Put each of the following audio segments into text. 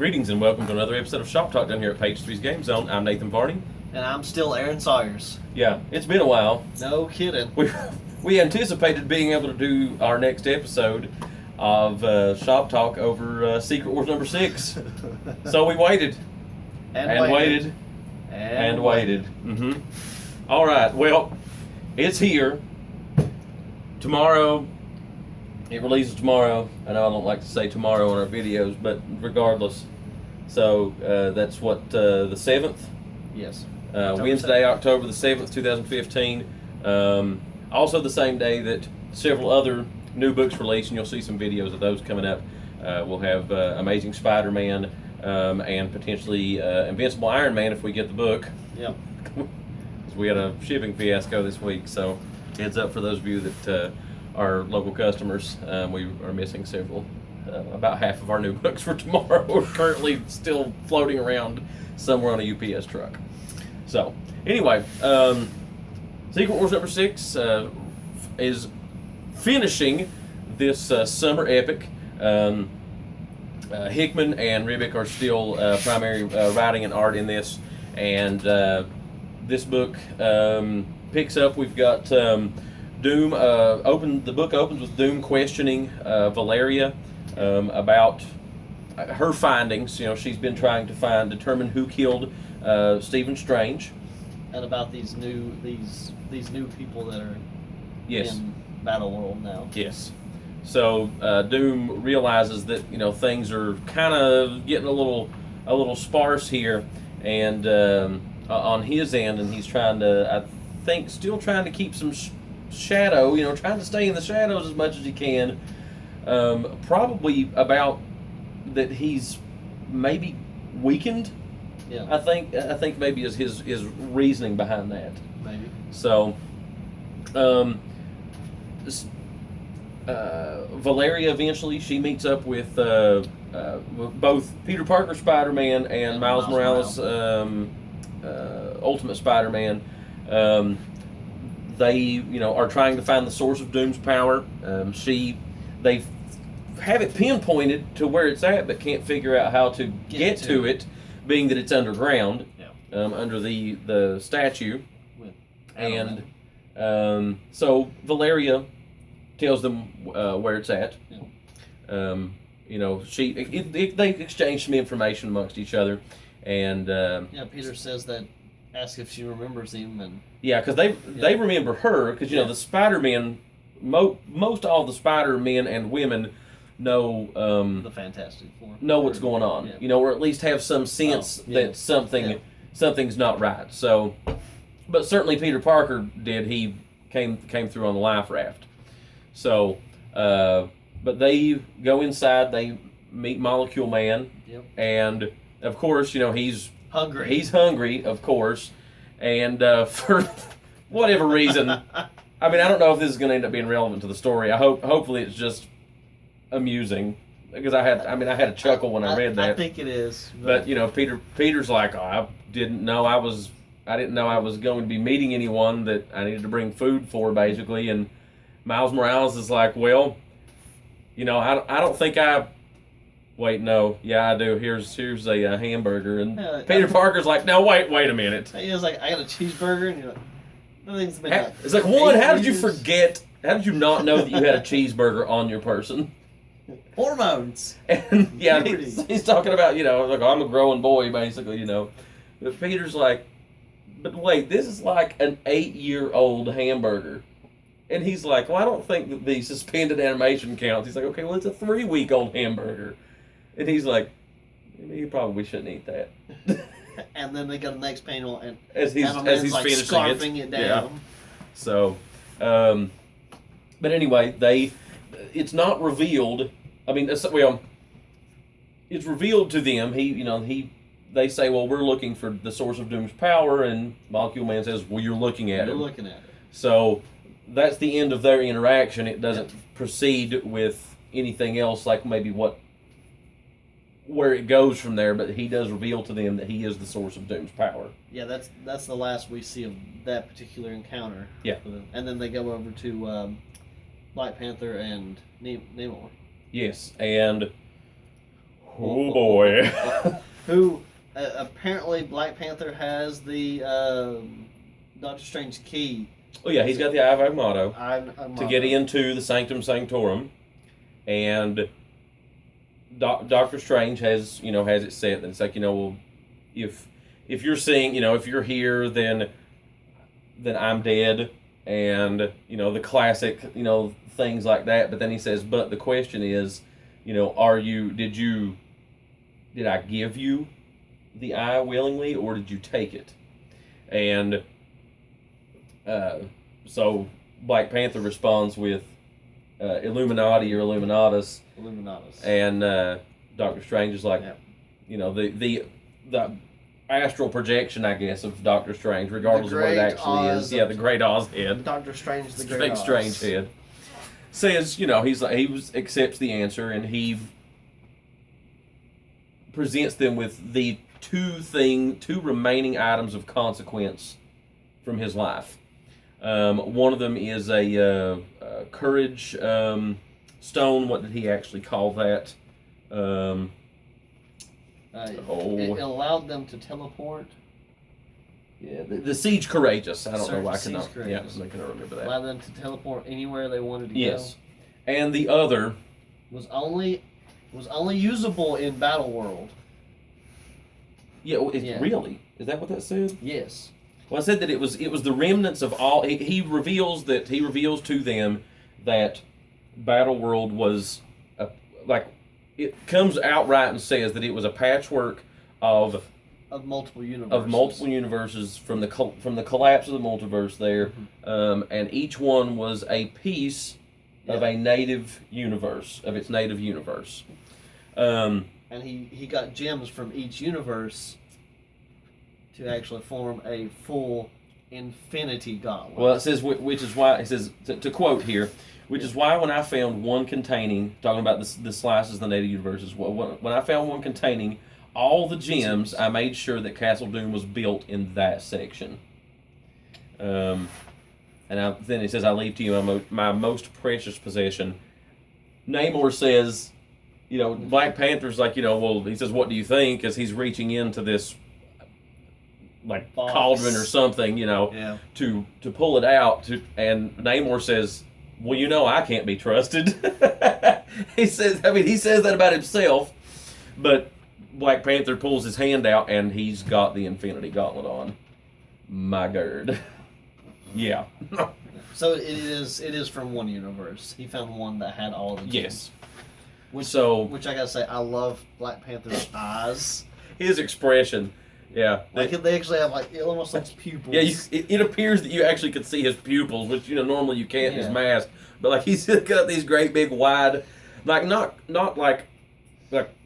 Greetings and welcome to another episode of Shop Talk down here at Page 3's Game Zone. I'm Nathan Varney. And I'm still Aaron Sawyers. Yeah, it's been a while. No kidding. We anticipated being able to do our next episode of Shop Talk over Secret Wars number 6. So we waited. And waited. Mm-hmm. All right, well, it's here. Tomorrow, it releases tomorrow. I know I don't like to say tomorrow on our videos, but regardless. So that's what, the 7th? Yes. Wednesday, October the 7th, 2015. Also the same day that several other new books release, and you'll see some videos of those coming up. We'll have Amazing Spider-Man and potentially Invincible Iron Man if we get the book. Yep. We had a shipping fiasco this week, so heads up for those of you that are local customers. We are missing several. About half of our new books for tomorrow are currently still floating around somewhere on a UPS truck. So, anyway, Secret Wars number 6 is finishing this summer epic. Hickman and Ribic are still primary writing and art in this, and this book picks up. We've got Doom. The book opens with Doom questioning Valeria about her findings. You know, she's been trying to determine who killed Stephen Strange, and about these new people that are yes. in Battle World now. Yes. So Doom realizes that things are kind of getting a little sparse here, and on his end, and he's trying to, still trying to keep some shadow. Trying to stay in the shadows as much as he can. Probably about that he's maybe weakened. Yeah. I think maybe is his reasoning behind that. Maybe. So, Valeria eventually she meets up with both Peter Parker Spider-Man and Miles Morales Ultimate Spider-Man. They are trying to find the source of Doom's power. They have it pinpointed to where it's at, but can't figure out how to get to it, being that it's underground, under the statue. And so Valeria tells them where it's at. Yeah. They exchange some information amongst each other, and Peter says that, asks if she remembers him, and because they remember her because the Spider-Man, most all the Spider-Men and women know the Fantastic Four, know what's going on, or at least have some sense that something's not right. So, but certainly Peter Parker did. He came through on the life raft. So, but they go inside. They meet Molecule Man, and of course, he's hungry. He's hungry, of course, and for whatever reason, I don't know if this is going to end up being relevant to the story. Hopefully, it's just amusing because I had a chuckle when I read that. I think it is. But Peter's like, I didn't know I was going to be meeting anyone that I needed to bring food for, basically, and Miles Morales is like, well, I don't think I. Wait, no, yeah, I do. Here's a hamburger, and Peter Parker's like, no, wait a minute. He was like, I got a cheeseburger, and nothing's been. It's like, one, how did you forget? How did you not know that you had a cheeseburger on your person? Hormones. And he's talking about like, I'm a growing boy, basically, But Peter's like, but wait, this is like an 8-year-old hamburger. And he's like, well, I don't think that the suspended animation counts. He's like, okay, well, it's a 3-week-old hamburger. And he's like, you probably shouldn't eat that. And then they go to the next panel, and as he's like finishing scarfing it down. Yeah. So, but anyway, it's not revealed. It's revealed to them. They say, well, we're looking for the source of Doom's power, and Molecule Man says, well, you're looking at it. You're looking at it. So that's the end of their interaction. It doesn't proceed with anything else, like maybe where it goes from there, but he does reveal to them that he is the source of Doom's power. Yeah, that's the last we see of that particular encounter. Yeah. And then they go over to Black Panther and Namor. Yes, and Oh boy. Who apparently Black Panther has the Doctor Strange key. Oh yeah, he's got the Eye of Agamotto to get in. into the Sanctum Sanctorum, and Doctor Strange has it set that it's like, well, if you're seeing, if you're here, then I'm dead, and the classic things like that. But then he says, but the question is, did I give you the eye willingly, or did you take it? And so Black Panther responds with Illuminati or Illuminatus. Illuminatus. And Doctor Strange is like, the astral projection, I guess, of Doctor Strange, regardless of what it actually is. Yeah, the Great Oz head. Doctor Strange, the Great Oz. Strange head. Says, accepts the answer, and he presents them with the two remaining items of consequence from his life. One of them is a courage stone. What did he actually call that? It allowed them to teleport. Yeah, the Siege Courageous. I don't know why I cannot. Yeah, I cannot remember that. Allowed them to teleport anywhere they wanted to go. Yes, and the other was only usable in Battle World. Yeah, really? Is that what that said? Yes. Well, I said that it was the remnants of all. He reveals to them that Battle World was it comes outright and says that it was a patchwork of multiple universes from the collapse of the multiverse there, and each one was a piece of a native universe, of its native universe. And he got gems from each universe to actually form a full infinity gauntlet. Well, it says, which is why, it says, to quote here, which is why when I found one containing, talking about the slices of the native universes, when I found one containing all the gems, I made sure that Castle Doom was built in that section. Then he says, I leave to you my most precious possession. Namor says, Black Panther's like, he says, what do you think? As he's reaching into this, like, box, cauldron or something, to pull it out. And Namor says, well, I can't be trusted. He says that about himself, but Black Panther pulls his hand out and he's got the Infinity Gauntlet on. My gird. Yeah. So it is from one universe. He found one that had all the gems. Yes. Which I gotta say, I love Black Panther's eyes. His expression. Yeah. They actually have almost like pupils. Yeah, it appears that you actually could see his pupils, which normally you can't in his mask. But he's got these great big wide, not like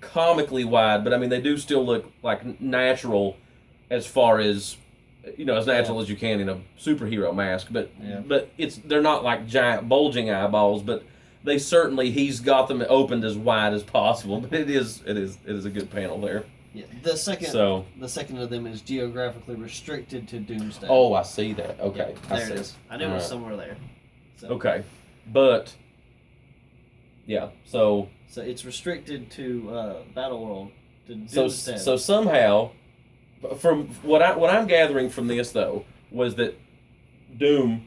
comically wide, but I mean they do still look like natural, as far as as natural as you can in a superhero mask. But they're not like giant bulging eyeballs, but they certainly, he's got them opened as wide as possible. But it is a good panel there. Yeah, the second of them is geographically restricted to Doomsday. Oh, I see that. Okay, yeah, there it is. I knew it was somewhere there. So. Okay, but yeah, so it's restricted to Battle World. To Doomsday. So somehow, from what I'm gathering from this though, was that Doom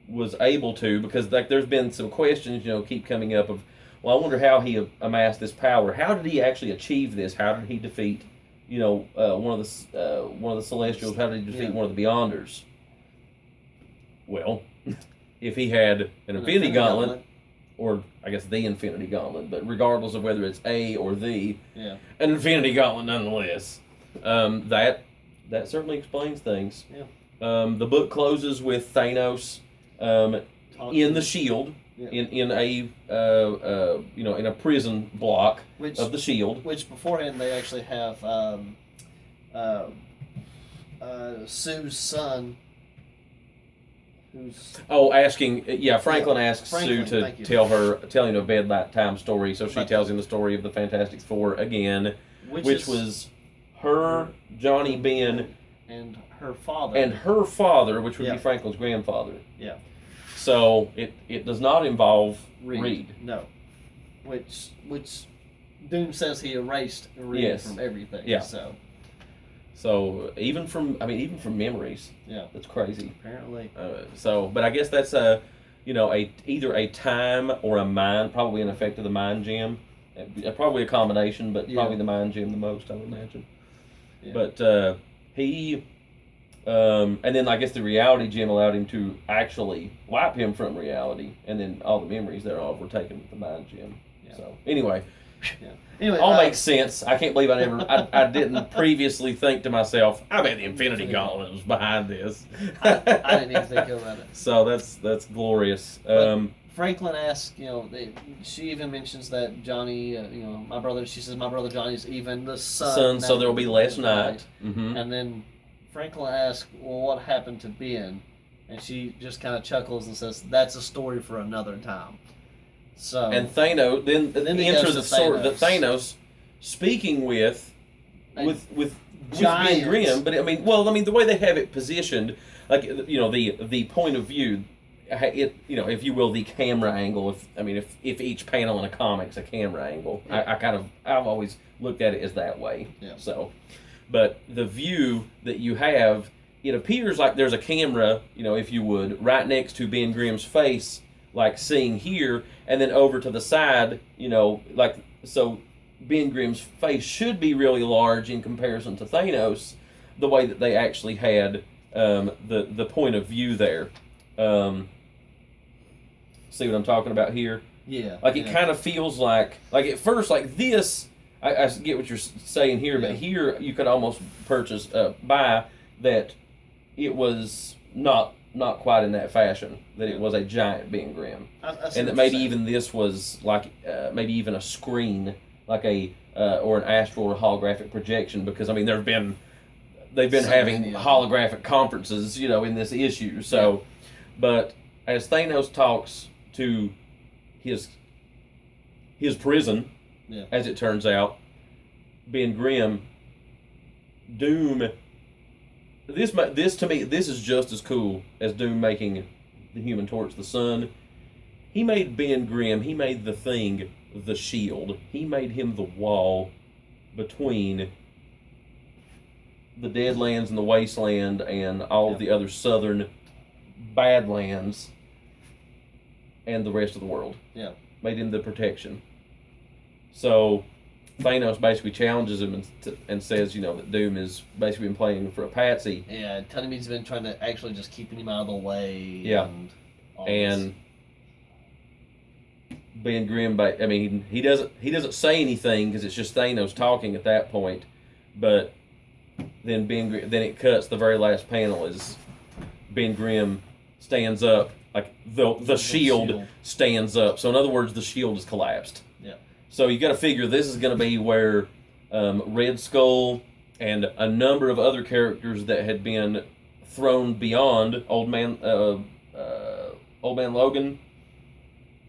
was able to, because there's been some questions keep coming up of, well, I wonder how he amassed this power. How did he actually achieve this? How did he defeat, one of the Celestials? How did he defeat one of the Beyonders? Well, if he had an Infinity Gauntlet, or I guess the Infinity Gauntlet, but regardless of whether it's a or the, an Infinity Gauntlet nonetheless. That certainly explains things. Yeah. The book closes with Thanos in the shield. Yeah. In a prison block of the shield. Which beforehand they actually have Sue's son, who's Franklin asks Sue to tell him a bedtime story, so she tells him the story of the Fantastic Four again, which was her, Johnny Ben, and her father, which would be Franklin's grandfather. Yeah. So it does not involve Reed. No, which Doom says he erased Reed from everything. Yeah. So even from memories. Yeah. That's crazy. Apparently. But I guess that's either a time or a mind, probably an effect of the mind gem. Probably a combination, but probably the mind gem the most, I would imagine. Yeah. But he, and then I guess the reality gem allowed him to actually wipe him from reality, and then all the memories thereof were taken with the mind gem. Yeah. So anyway. Anyway, all makes sense. I can't believe I didn't previously think to myself, I bet the Infinity Gauntlet was behind this. I didn't even think about it. So that's glorious. Franklin asks, she even mentions that Johnny, my brother, she says, my brother Johnny's even the sun. So there will be less night. Mm-hmm. And then Franklin asks, well, what happened to Ben? And she just kind of chuckles and says, that's a story for another time. So and Thanos then enters the Thanos speaking with Ben Grimm, but the way they have it positioned, like the point of view, if you will, the camera angle. If each panel in a comic's a camera angle, yeah. I've always looked at it as that way. Yeah. So, but the view that you have, it appears like there's a camera, if you would, right next to Ben Grimm's face. Like seeing here, and then over to the side, so Ben Grimm's face should be really large in comparison to Thanos, the way that they actually had the point of view there. See what I'm talking about here? Yeah. It kind of feels like at first, like this, I get what you're saying here, but here you could almost buy that it was not quite in that fashion, that it was a giant Ben Grimm. And that maybe even this was like, maybe even a screen, like or an astral or holographic projection, because they've been having holographic conferences, in this issue. So, but as Thanos talks to his prison, as it turns out, Ben Grimm, Doom. This to me, this is just as cool as Doom making the Human Torch the sun. He made Ben Grimm, he made the Thing the shield. He made him the wall between the Deadlands and the Wasteland and all of the other southern Badlands and the rest of the world. Yeah. Made him the protection. So Thanos basically challenges him and says, that Doom has basically been playing for a patsy. Yeah, telling him he's been trying to actually just keeping him out of the way. Yeah. And Ben Grimm, he doesn't say anything because it's just Thanos talking at that point. But then then it cuts. The very last panel is Ben Grimm stands up, like the shield stands up. So in other words, the shield has collapsed. Yeah. So you got to figure this is going to be where Red Skull and a number of other characters that had been thrown beyond Old Man Logan.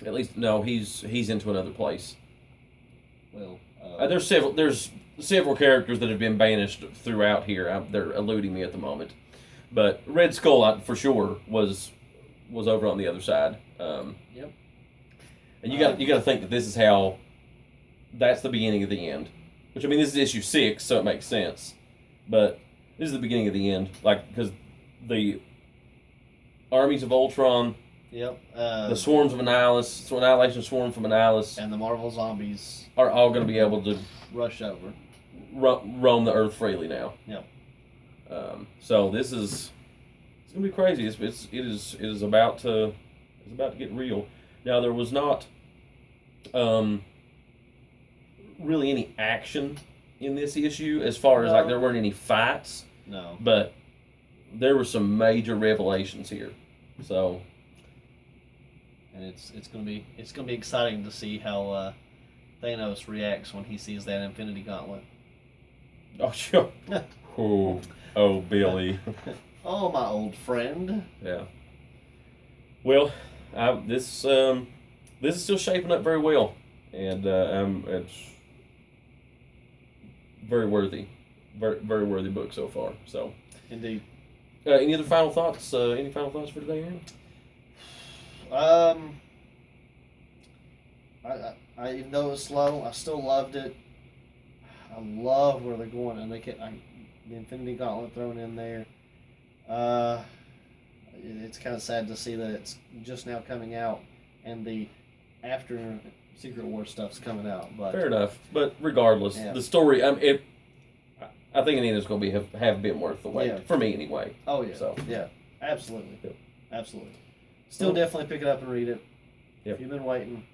At least no, he's into another place. Well, there's several characters that have been banished throughout here. They're eluding me at the moment, but Red Skull for sure was over on the other side. Yep. And you got to think that this is how. That's the beginning of the end. Which, this is issue 6, so it makes sense. But this is the beginning of the end. Because the armies of Ultron, the swarms of Annihilation Swarm from Annihilus, and the Marvel zombies are all going to be able to rush over. Roam the earth freely now. Yep. So it's going to be crazy. It is about to get real. Now, there was not really any action in this issue as far as there weren't any fights. No. But there were some major revelations here. So and it's gonna be exciting to see how Thanos reacts when he sees that Infinity Gauntlet. Oh sure. oh Billy. Oh my old friend. Yeah. Well, this is still shaping up very well, and it's very worthy book so far. So, indeed. Any other final thoughts? Any final thoughts for today, Aaron? Even though it was slow, I still loved it. I love where they're going, and the Infinity Gauntlet thrown in there. It's kind of sad to see that it's just now coming out, and the after Secret War stuff's coming out. But fair enough. But regardless, the story. I think in the end it's going to have been worth the wait for me anyway. Oh yeah. So yeah, absolutely, absolutely. Still definitely pick it up and read it. Yep. If you've been waiting.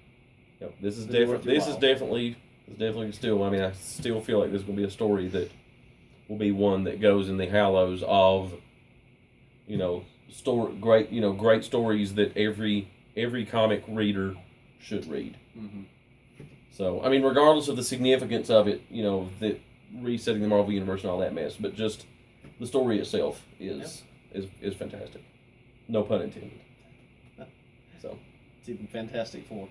Yep. This is different. This is definitely still. I mean, I still feel like this is going to be a story that will be one that goes in the hallows of, great stories that every comic reader should read. Mm-hmm. So, I mean, regardless of the significance of it, that resetting the Marvel Universe and all that mess, but just the story itself is fantastic. No pun intended. So, it's even Fantastic Four.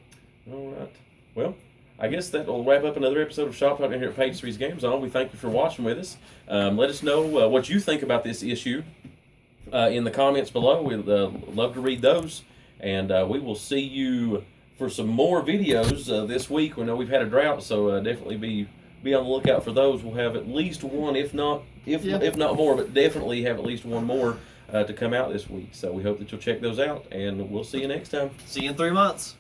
All right. Well, I guess that will wrap up another episode of Shop Talk here at Page 3's Game Zone. We thank you for watching with us. Let us know what you think about this issue in the comments below. We'd love to read those. And we will see you for some more videos this week. We know we've had a drought, so definitely be on the lookout for those. We'll have at least one, if not more, but definitely have at least one more to come out this week. So we hope that you'll check those out, and we'll see you next time. See you in 3 months.